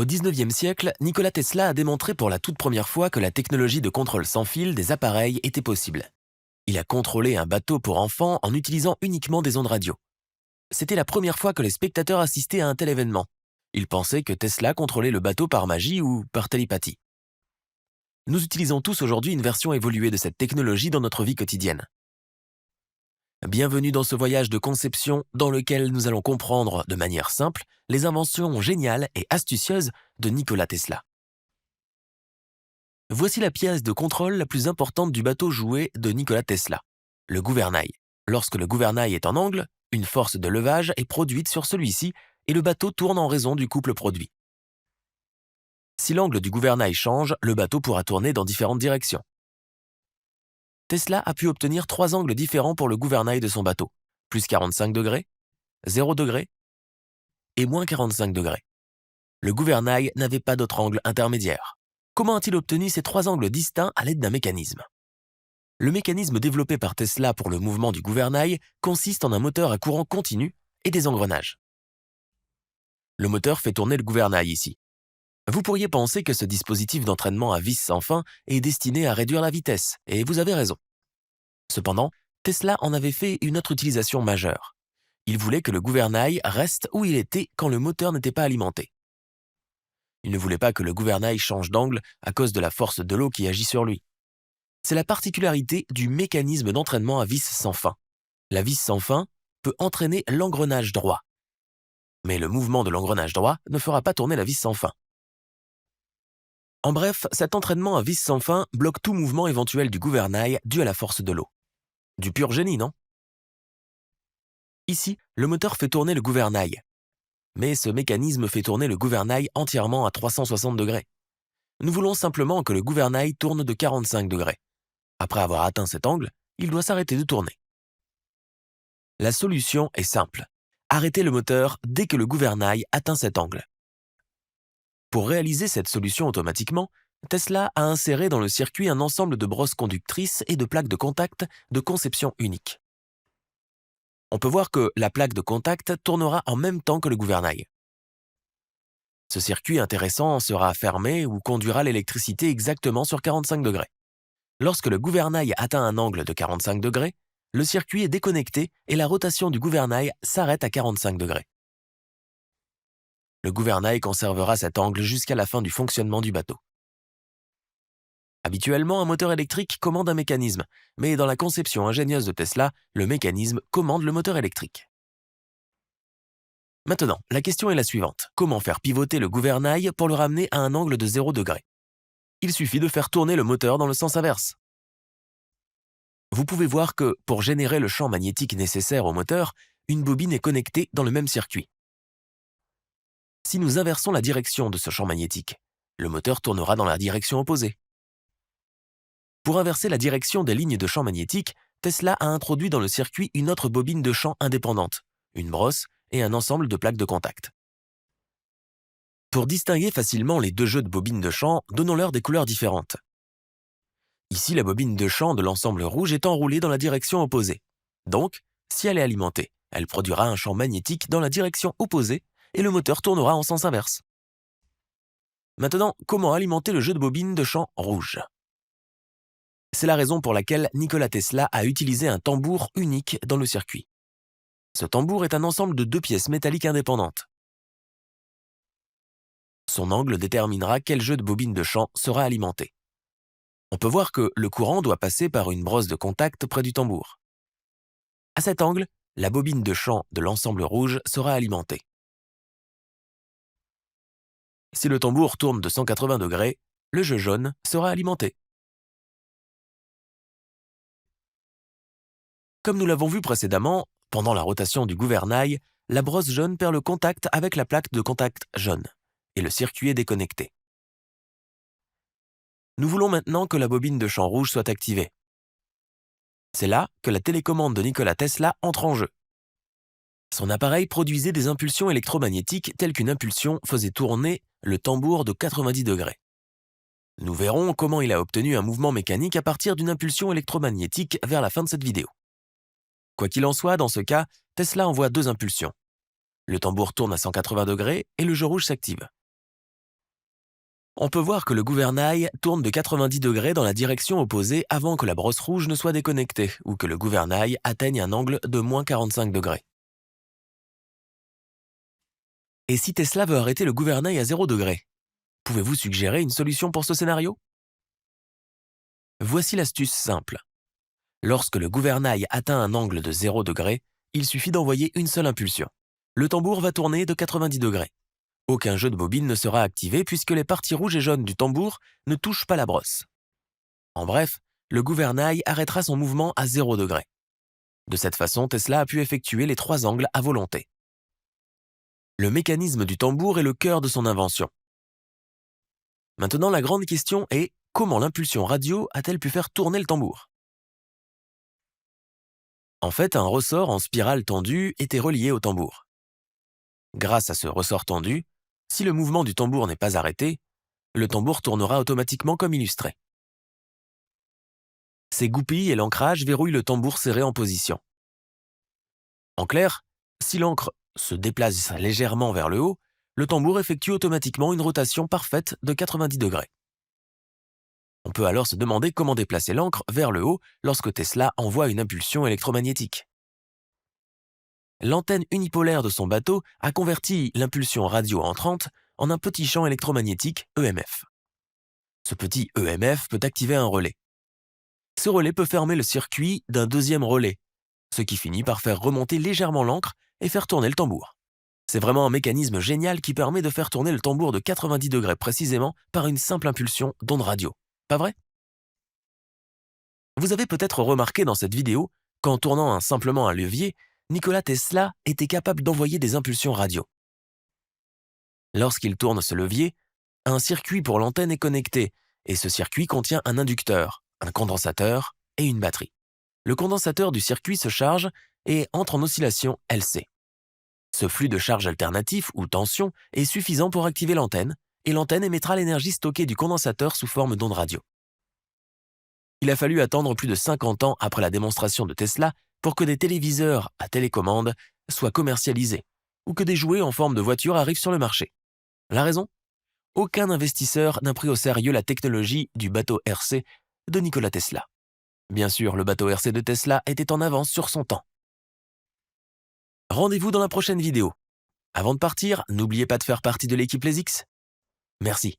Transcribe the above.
Au XIXe siècle, Nikola Tesla a démontré pour la toute première fois que la technologie de contrôle sans fil des appareils était possible. Il a contrôlé un bateau pour enfants en utilisant uniquement des ondes radio. C'était la première fois que les spectateurs assistaient à un tel événement. Ils pensaient que Tesla contrôlait le bateau par magie ou par télépathie. Nous utilisons tous aujourd'hui une version évoluée de cette technologie dans notre vie quotidienne. Bienvenue dans ce voyage de conception dans lequel nous allons comprendre de manière simple les inventions géniales et astucieuses de Nikola Tesla. Voici la pièce de contrôle la plus importante du bateau jouet de Nikola Tesla, le gouvernail. Lorsque le gouvernail est en angle, une force de levage est produite sur celui-ci et le bateau tourne en raison du couple produit. Si l'angle du gouvernail change, le bateau pourra tourner dans différentes directions. Tesla a pu obtenir 3 angles différents pour le gouvernail de son bateau, plus 45 degrés, 0 degrés et moins 45 degrés. Le gouvernail n'avait pas d'autre angle intermédiaire. Comment a-t-il obtenu ces 3 angles distincts à l'aide d'un mécanisme? Le mécanisme développé par Tesla pour le mouvement du gouvernail consiste en un moteur à courant continu et des engrenages. Le moteur fait tourner le gouvernail ici. Vous pourriez penser que ce dispositif d'entraînement à vis sans fin est destiné à réduire la vitesse, et vous avez raison. Cependant, Tesla en avait fait une autre utilisation majeure. Il voulait que le gouvernail reste où il était quand le moteur n'était pas alimenté. Il ne voulait pas que le gouvernail change d'angle à cause de la force de l'eau qui agit sur lui. C'est la particularité du mécanisme d'entraînement à vis sans fin. La vis sans fin peut entraîner l'engrenage droit. Mais le mouvement de l'engrenage droit ne fera pas tourner la vis sans fin. En bref, cet entraînement à vis sans fin bloque tout mouvement éventuel du gouvernail dû à la force de l'eau. Du pur génie, non? Ici, le moteur fait tourner le gouvernail. Mais ce mécanisme fait tourner le gouvernail entièrement à 360 degrés. Nous voulons simplement que le gouvernail tourne de 45 degrés. Après avoir atteint cet angle, il doit s'arrêter de tourner. La solution est simple. Arrêtez le moteur dès que le gouvernail atteint cet angle. Pour réaliser cette solution automatiquement, Tesla a inséré dans le circuit un ensemble de brosses conductrices et de plaques de contact de conception unique. On peut voir que la plaque de contact tournera en même temps que le gouvernail. Ce circuit intéressant sera fermé ou conduira l'électricité exactement sur 45 degrés. Lorsque le gouvernail atteint un angle de 45 degrés, le circuit est déconnecté et la rotation du gouvernail s'arrête à 45 degrés. Le gouvernail conservera cet angle jusqu'à la fin du fonctionnement du bateau. Habituellement, un moteur électrique commande un mécanisme, mais dans la conception ingénieuse de Tesla, le mécanisme commande le moteur électrique. Maintenant, la question est la suivante. Comment faire pivoter le gouvernail pour le ramener à un angle de 0 degré? Il suffit de faire tourner le moteur dans le sens inverse. Vous pouvez voir que, pour générer le champ magnétique nécessaire au moteur, une bobine est connectée dans le même circuit. Si nous inversons la direction de ce champ magnétique, le moteur tournera dans la direction opposée. Pour inverser la direction des lignes de champ magnétique, Tesla a introduit dans le circuit une autre bobine de champ indépendante, une brosse et un ensemble de plaques de contact. Pour distinguer facilement les deux jeux de bobines de champ, donnons-leur des couleurs différentes. Ici, la bobine de champ de l'ensemble rouge est enroulée dans la direction opposée. Donc, si elle est alimentée, elle produira un champ magnétique dans la direction opposée et le moteur tournera en sens inverse. Maintenant, comment alimenter le jeu de bobines de champ rouge? C'est la raison pour laquelle Nikola Tesla a utilisé un tambour unique dans le circuit. Ce tambour est un ensemble de 2 pièces métalliques indépendantes. Son angle déterminera quel jeu de bobines de champ sera alimenté. On peut voir que le courant doit passer par une brosse de contact près du tambour. À cet angle, la bobine de champ de l'ensemble rouge sera alimentée. Si le tambour tourne de 180 degrés, le jeu jaune sera alimenté. Comme nous l'avons vu précédemment, pendant la rotation du gouvernail, la brosse jaune perd le contact avec la plaque de contact jaune, et le circuit est déconnecté. Nous voulons maintenant que la bobine de champ rouge soit activée. C'est là que la télécommande de Nikola Tesla entre en jeu. Son appareil produisait des impulsions électromagnétiques telles qu'une impulsion faisait tourner le tambour de 90 degrés. Nous verrons comment il a obtenu un mouvement mécanique à partir d'une impulsion électromagnétique vers la fin de cette vidéo. Quoi qu'il en soit, dans ce cas, Tesla envoie 2 impulsions. Le tambour tourne à 180 degrés et le jeu rouge s'active. On peut voir que le gouvernail tourne de 90 degrés dans la direction opposée avant que la brosse rouge ne soit déconnectée ou que le gouvernail atteigne un angle de moins 45 degrés. Et si Tesla veut arrêter le gouvernail à 0 degré, pouvez-vous suggérer une solution pour ce scénario? Voici l'astuce simple. Lorsque le gouvernail atteint un angle de 0 degré, il suffit d'envoyer une seule impulsion. Le tambour va tourner de 90 degrés. Aucun jeu de bobine ne sera activé puisque les parties rouges et jaunes du tambour ne touchent pas la brosse. En bref, le gouvernail arrêtera son mouvement à 0 degré. De cette façon, Tesla a pu effectuer les 3 angles à volonté. Le mécanisme du tambour est le cœur de son invention. Maintenant, la grande question est comment l'impulsion radio a-t-elle pu faire tourner le tambour? En fait, un ressort en spirale tendue était relié au tambour. Grâce à ce ressort tendu, si le mouvement du tambour n'est pas arrêté, le tambour tournera automatiquement comme illustré. Ces goupilles et l'ancrage verrouillent le tambour serré en position. En clair, si l'encre se déplace légèrement vers le haut, le tambour effectue automatiquement une rotation parfaite de 90 degrés. On peut alors se demander comment déplacer l'encre vers le haut lorsque Tesla envoie une impulsion électromagnétique. L'antenne unipolaire de son bateau a converti l'impulsion radio entrante en un petit champ électromagnétique EMF. Ce petit EMF peut activer un relais. Ce relais peut fermer le circuit d'un deuxième relais, ce qui finit par faire remonter légèrement l'encre et faire tourner le tambour. C'est vraiment un mécanisme génial qui permet de faire tourner le tambour de 90 degrés précisément par une simple impulsion d'onde radio. Pas vrai? Vous avez peut-être remarqué dans cette vidéo qu'en tournant simplement un levier, Nikola Tesla était capable d'envoyer des impulsions radio. Lorsqu'il tourne ce levier, un circuit pour l'antenne est connecté et ce circuit contient un inducteur, un condensateur et une batterie. Le condensateur du circuit se charge et entre en oscillation LC. Ce flux de charge alternatif ou tension est suffisant pour activer l'antenne et l'antenne émettra l'énergie stockée du condensateur sous forme d'onde radio. Il a fallu attendre plus de 50 ans après la démonstration de Tesla pour que des téléviseurs à télécommande soient commercialisés ou que des jouets en forme de voiture arrivent sur le marché. La raison? Aucun investisseur n'a pris au sérieux la technologie du bateau RC de Nikola Tesla. Bien sûr, le bateau RC de Tesla était en avance sur son temps. Rendez-vous dans la prochaine vidéo. Avant de partir, n'oubliez pas de faire partie de l'équipe Les X. Merci.